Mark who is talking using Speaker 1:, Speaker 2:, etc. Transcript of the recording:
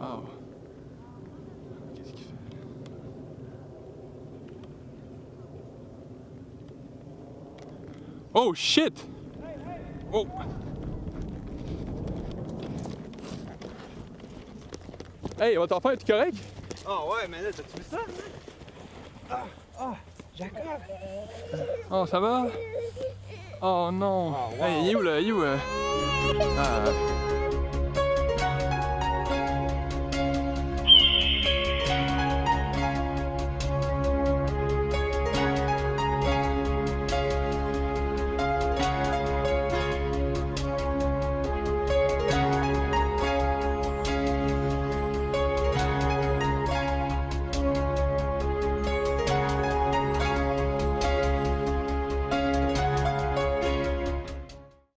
Speaker 1: Oh. Qu'est-ce qu'il fait? Oh shit! Oh! Hey, votre enfant est-tu correct?
Speaker 2: Ah ouais, mais là, t'as-tu vu ça? Jacob!
Speaker 1: Oh, ça va? Oh non!
Speaker 2: Oh, wow.
Speaker 1: Hey, il est où là? Il est où? Ah.